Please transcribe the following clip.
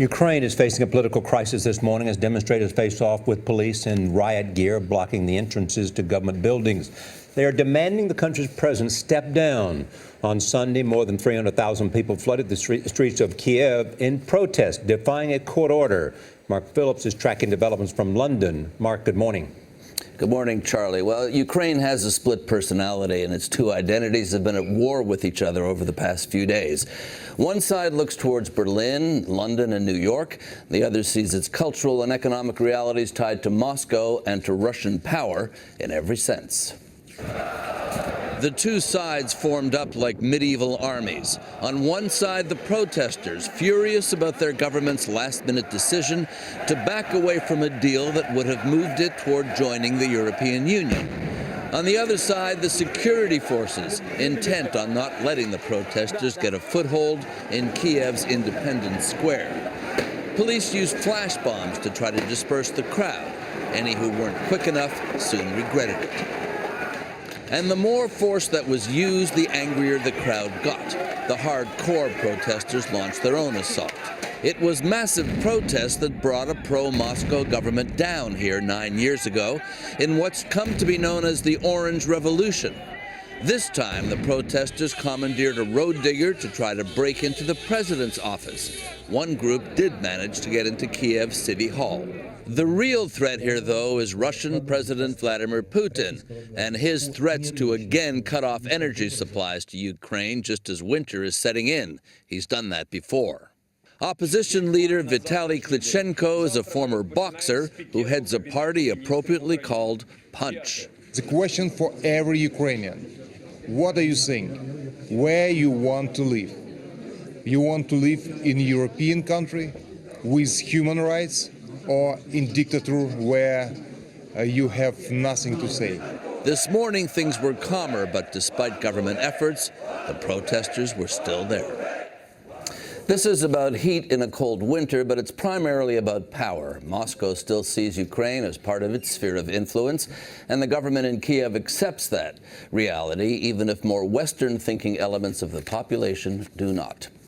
Ukraine is facing a political crisis this morning as demonstrators face off with police in riot gear blocking the entrances to government buildings. They are demanding the country's president step down. On Sunday, more than 300,000 people flooded the streets of Kiev in protest, defying a court order. Mark Phillips is tracking developments from London. Mark, good morning. Good morning, Charlie. Well, Ukraine has a split personality, and its two identities have been at war with each other over the past few days. One side looks towards Berlin, London, and New York. The other sees its cultural and economic realities tied to Moscow and to Russian power in every sense. The two sides formed up like medieval armies. On one side, the protesters, furious about their government's last-minute decision to back away from a deal that would have moved it toward joining the European Union. On the other side, the security forces, intent on not letting the protesters get a foothold in Kiev's Independence Square. Police used flash bombs to try to disperse the crowd. Any who weren't quick enough soon regretted it. And the more force that was used, the angrier the crowd got. The hardcore protesters launched their own assault. It was massive protests that brought a pro-Moscow government down here 9 years ago in what's come to be known as the Orange Revolution. This time, the protesters commandeered a road digger to try to break into the president's office. One group did manage to get into Kiev City Hall. The real threat here, though, is Russian President Vladimir Putin and his threats to again cut off energy supplies to Ukraine just as winter is setting in. He's done that before. Opposition leader Vitaly Klitschko is a former boxer who heads a party appropriately called Punch. The question for every Ukrainian: what are you saying? Where you want to live? You want to live in a European country with human rights, or in dictator where you have nothing to say? This morning things were calmer, but despite government efforts, the protesters were still there. This is about heat in a cold winter, but it's primarily about power. Moscow still sees Ukraine as part of its sphere of influence, and the government in Kiev accepts that reality, even if more Western-thinking elements of the population do not.